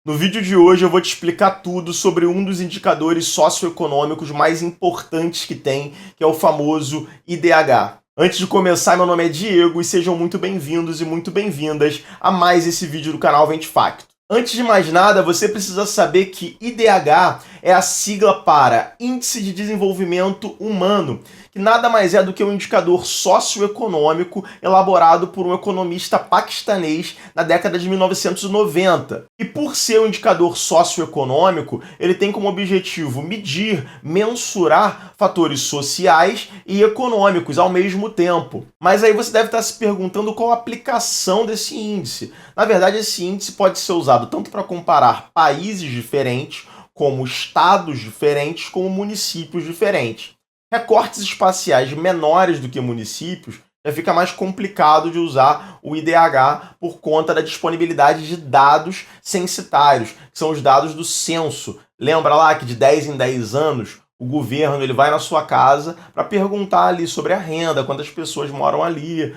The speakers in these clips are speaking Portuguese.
No vídeo de hoje eu vou te explicar tudo sobre um dos indicadores socioeconômicos mais importantes que tem, que é o famoso IDH. Antes de começar, meu nome é Diego e sejam muito bem-vindos e muito bem-vindas a mais esse vídeo do canal Vente Facto. Antes de mais nada, você precisa saber que IDH é a sigla para Índice de Desenvolvimento Humano, que nada mais é do que um indicador socioeconômico elaborado por um economista paquistanês na década de 1990. E por ser um indicador socioeconômico, ele tem como objetivo medir, mensurar fatores sociais e econômicos ao mesmo tempo. Mas aí você deve estar se perguntando qual a aplicação desse índice. Na verdade, esse índice pode ser usado tanto para comparar países diferentes, como estados diferentes, como municípios diferentes. Recortes espaciais menores do que municípios já fica mais complicado de usar o IDH por conta da disponibilidade de dados censitários, que são os dados do censo. Lembra lá que de 10 em 10 anos o governo ele vai na sua casa para perguntar ali sobre a renda, quantas pessoas moram ali,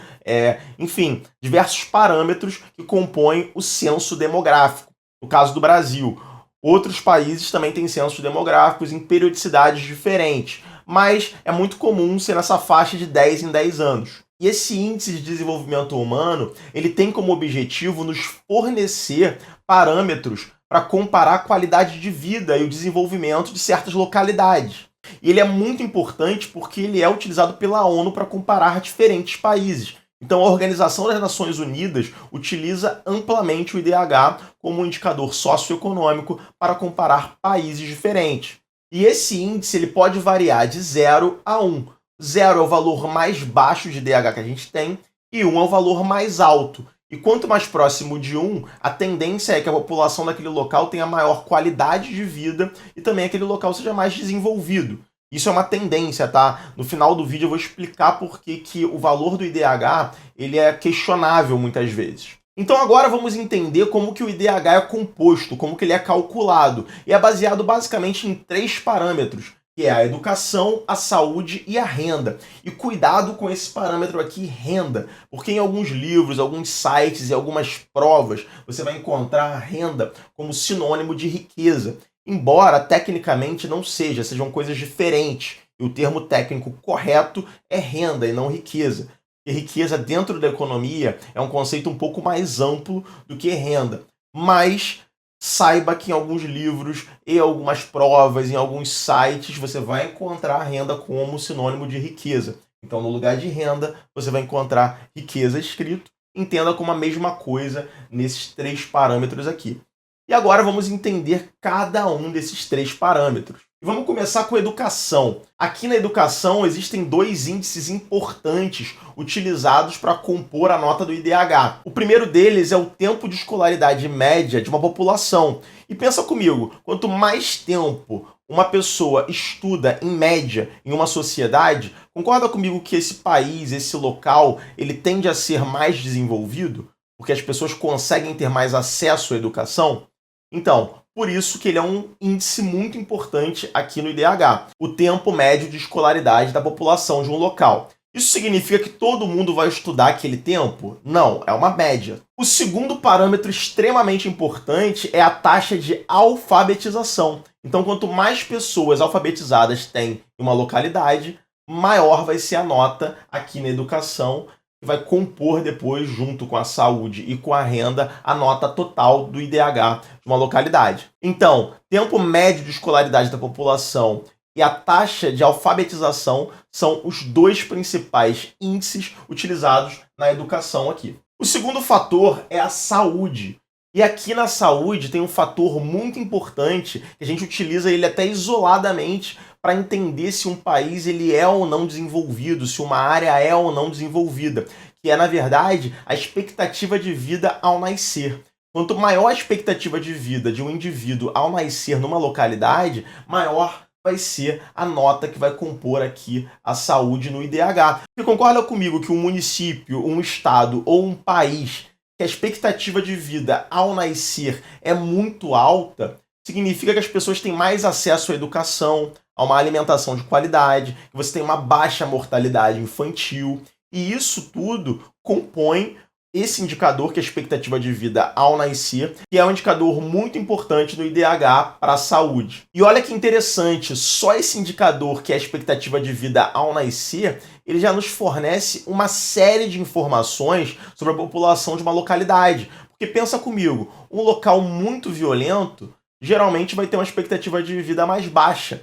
enfim, diversos parâmetros que compõem o censo demográfico. No caso do Brasil, outros países também têm censos demográficos em periodicidades diferentes, mas é muito comum ser nessa faixa de 10 em 10 anos. E esse índice de desenvolvimento humano, ele tem como objetivo nos fornecer parâmetros para comparar a qualidade de vida e o desenvolvimento de certas localidades. E ele é muito importante porque ele é utilizado pela ONU para comparar diferentes países. Então, a Organização das Nações Unidas utiliza amplamente o IDH como um indicador socioeconômico para comparar países diferentes. E esse índice ele pode variar de 0 a 1. 0 é o valor mais baixo de IDH que a gente tem e 1 é o valor mais alto. E quanto mais próximo de 1, a tendência é que a população daquele local tenha maior qualidade de vida e também aquele local seja mais desenvolvido. Isso é uma tendência, tá? No final do vídeo eu vou explicar por que o valor do IDH ele é questionável muitas vezes. Então agora vamos entender como que o IDH é composto, como que ele é calculado. E é baseado basicamente em 3 parâmetros, que é a educação, a saúde e a renda. E cuidado com esse parâmetro aqui, renda, porque em alguns livros, alguns sites e algumas provas você vai encontrar a renda como sinônimo de riqueza. Embora tecnicamente não seja, sejam coisas diferentes. E o termo técnico correto é renda e não riqueza. E riqueza dentro da economia é um conceito um pouco mais amplo do que renda. Mas saiba que em alguns livros, em algumas provas, em alguns sites, você vai encontrar renda como sinônimo de riqueza. Então, no lugar de renda, você vai encontrar riqueza escrito. Entenda como a mesma coisa nesses 3 parâmetros aqui. E agora vamos entender cada um desses 3 parâmetros. E vamos começar com a educação. Aqui na educação existem 2 índices importantes utilizados para compor a nota do IDH. O primeiro deles é o tempo de escolaridade média de uma população. E pensa comigo, quanto mais tempo uma pessoa estuda em média em uma sociedade, concorda comigo que esse país, esse local, ele tende a ser mais desenvolvido? Porque as pessoas conseguem ter mais acesso à educação? Então, por isso que ele é um índice muito importante aqui no IDH, o tempo médio de escolaridade da população de um local. Isso significa que todo mundo vai estudar aquele tempo? Não, é uma média. O segundo parâmetro extremamente importante é a taxa de alfabetização. Então, quanto mais pessoas alfabetizadas tem em uma localidade, maior vai ser a nota aqui na educação, que vai compor depois, junto com a saúde e com a renda, a nota total do IDH de uma localidade. Então, tempo médio de escolaridade da população e a taxa de alfabetização são os 2 principais índices utilizados na educação aqui. O segundo fator é a saúde. E aqui na saúde tem um fator muito importante, que a gente utiliza ele até isoladamente para entender se um país ele é ou não desenvolvido, se uma área é ou não desenvolvida, que é, na verdade, a expectativa de vida ao nascer. Quanto maior a expectativa de vida de um indivíduo ao nascer numa localidade, maior vai ser a nota que vai compor aqui a saúde no IDH. Você concorda comigo que um município, um estado ou um país que a expectativa de vida ao nascer é muito alta, significa que as pessoas têm mais acesso à educação, a uma alimentação de qualidade, que você tem uma baixa mortalidade infantil, e isso tudo compõe esse indicador, que é a expectativa de vida ao nascer, que é um indicador muito importante no IDH para a saúde. E olha que interessante, só esse indicador, que é a expectativa de vida ao nascer, ele já nos fornece uma série de informações sobre a população de uma localidade. Porque pensa comigo, um local muito violento geralmente vai ter uma expectativa de vida mais baixa.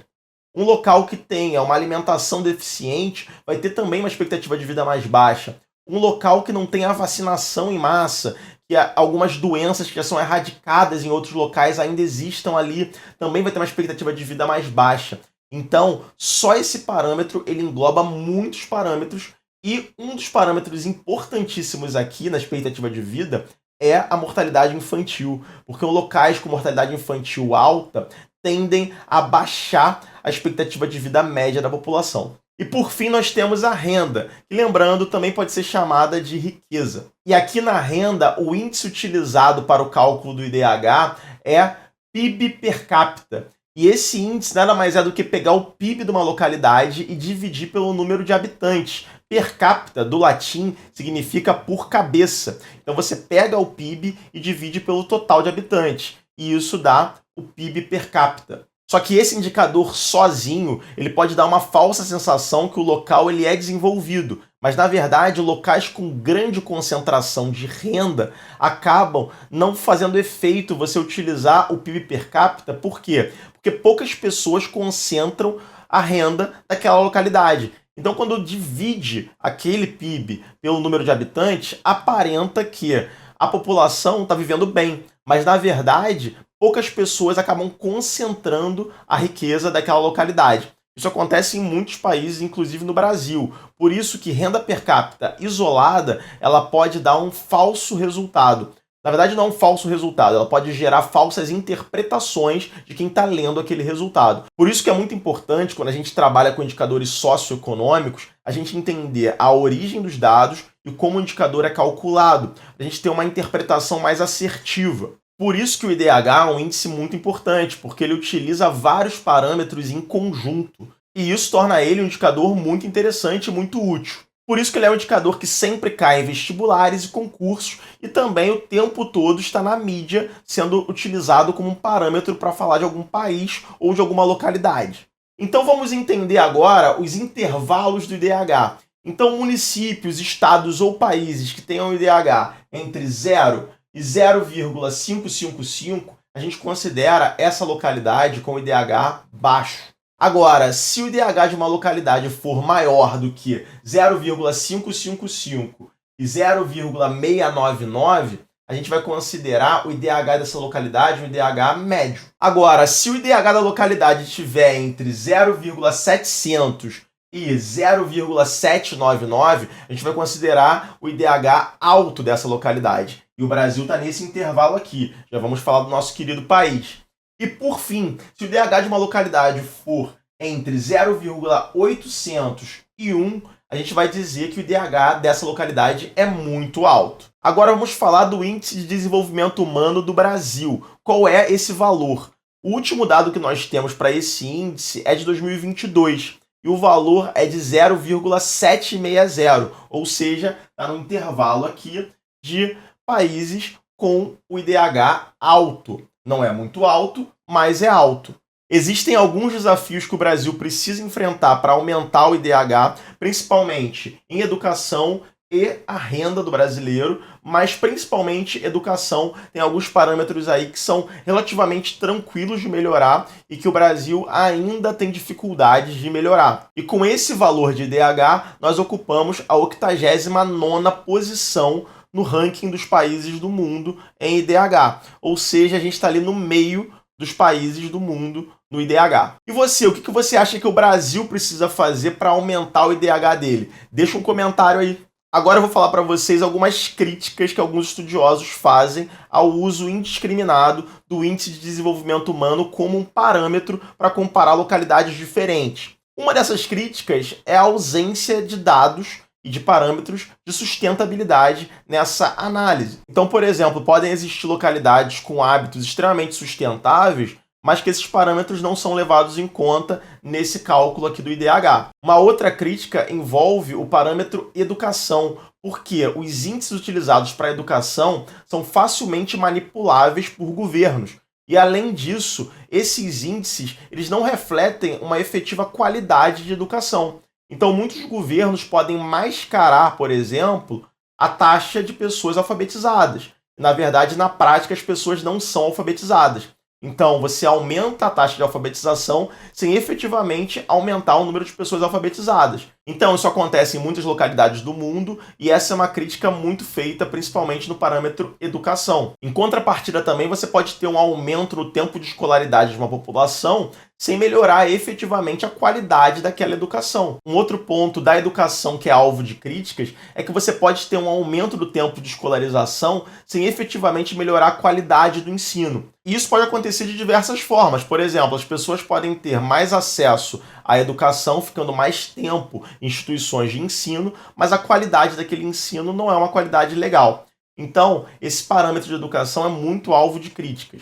Um local que tenha uma alimentação deficiente vai ter também uma expectativa de vida mais baixa. Um local que não tenha vacinação em massa, que algumas doenças que já são erradicadas em outros locais ainda existam ali, também vai ter uma expectativa de vida mais baixa. Então, só esse parâmetro, ele engloba muitos parâmetros, e um dos parâmetros importantíssimos aqui na expectativa de vida é a mortalidade infantil, porque locais com mortalidade infantil alta tendem a baixar a expectativa de vida média da população. E por fim nós temos a renda, que lembrando também pode ser chamada de riqueza. E aqui na renda, o índice utilizado para o cálculo do IDH é PIB per capita. E esse índice nada mais é do que pegar o PIB de uma localidade e dividir pelo número de habitantes. Per capita, do latim, significa por cabeça. Então você pega o PIB e divide pelo total de habitantes. E isso dá o PIB per capita. Só que esse indicador sozinho, ele pode dar uma falsa sensação que o local ele é desenvolvido. Mas, na verdade, locais com grande concentração de renda acabam não fazendo efeito você utilizar o PIB per capita. Por quê? Porque poucas pessoas concentram a renda daquela localidade. Então, quando divide aquele PIB pelo número de habitantes, aparenta que a população está vivendo bem. Mas, na verdade, poucas pessoas acabam concentrando a riqueza daquela localidade. Isso acontece em muitos países, inclusive no Brasil. Por isso que renda per capita isolada, ela pode dar um falso resultado. Na verdade, não é um falso resultado, ela pode gerar falsas interpretações de quem está lendo aquele resultado. Por isso que é muito importante, quando a gente trabalha com indicadores socioeconômicos, a gente entender a origem dos dados e como o indicador é calculado, a gente ter uma interpretação mais assertiva. Por isso que o IDH é um índice muito importante, porque ele utiliza vários parâmetros em conjunto. E isso torna ele um indicador muito interessante e muito útil. Por isso que ele é um indicador que sempre cai em vestibulares e concursos, e também o tempo todo está na mídia sendo utilizado como um parâmetro para falar de algum país ou de alguma localidade. Então vamos entender agora os intervalos do IDH. Então municípios, estados ou países que tenham IDH entre 0 e 0,555, a gente considera essa localidade com IDH baixo. Agora, se o IDH de uma localidade for maior do que 0,555 e 0,699, a gente vai considerar o IDH dessa localidade um IDH médio. Agora, se o IDH da localidade estiver entre 0,700 e 0,799, a gente vai considerar o IDH alto dessa localidade. E o Brasil está nesse intervalo aqui. Já vamos falar do nosso querido país. E por fim, se o IDH de uma localidade for entre 0,800 e 1, a gente vai dizer que o IDH dessa localidade é muito alto. Agora vamos falar do Índice de Desenvolvimento Humano do Brasil. Qual é esse valor? O último dado que nós temos para esse índice é de 2022. E o valor é de 0,760, ou seja, está no intervalo aqui de países com o IDH alto. Não é muito alto, mas é alto. Existem alguns desafios que o Brasil precisa enfrentar para aumentar o IDH, principalmente em educação e a renda do brasileiro, mas principalmente educação. Tem alguns parâmetros aí que são relativamente tranquilos de melhorar e que o Brasil ainda tem dificuldades de melhorar. E com esse valor de IDH, nós ocupamos a 89ª posição no ranking dos países do mundo em IDH. Ou seja, a gente está ali no meio dos países do mundo no IDH. E você, o que você acha que o Brasil precisa fazer para aumentar o IDH dele? Deixa um comentário aí. Agora eu vou falar para vocês algumas críticas que alguns estudiosos fazem ao uso indiscriminado do Índice de Desenvolvimento Humano como um parâmetro para comparar localidades diferentes. Uma dessas críticas é a ausência de dados e de parâmetros de sustentabilidade nessa análise. Então, por exemplo, podem existir localidades com hábitos extremamente sustentáveis, mas que esses parâmetros não são levados em conta nesse cálculo aqui do IDH. Uma outra crítica envolve o parâmetro educação, porque os índices utilizados para a educação são facilmente manipuláveis por governos. E além disso, esses índices eles não refletem uma efetiva qualidade de educação. Então, muitos governos podem mascarar, por exemplo, a taxa de pessoas alfabetizadas. Na verdade, na prática, as pessoas não são alfabetizadas. Então, você aumenta a taxa de alfabetização sem efetivamente aumentar o número de pessoas alfabetizadas. Então, isso acontece em muitas localidades do mundo e essa é uma crítica muito feita, principalmente no parâmetro educação. Em contrapartida, também, você pode ter um aumento no tempo de escolaridade de uma população sem melhorar efetivamente a qualidade daquela educação. Um outro ponto da educação que é alvo de críticas é que você pode ter um aumento do tempo de escolarização sem efetivamente melhorar a qualidade do ensino. E isso pode acontecer de diversas formas. Por exemplo, as pessoas podem ter mais acesso à educação, ficando mais tempo em instituições de ensino, mas a qualidade daquele ensino não é uma qualidade legal. Então, esse parâmetro de educação é muito alvo de críticas.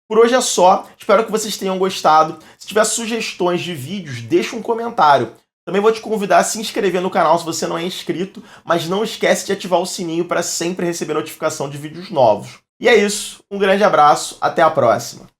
Por hoje é só, espero que vocês tenham gostado. Se tiver sugestões de vídeos, deixa um comentário. Também vou te convidar a se inscrever no canal se você não é inscrito, mas não esquece de ativar o sininho para sempre receber notificação de vídeos novos. E é isso, um grande abraço, até a próxima!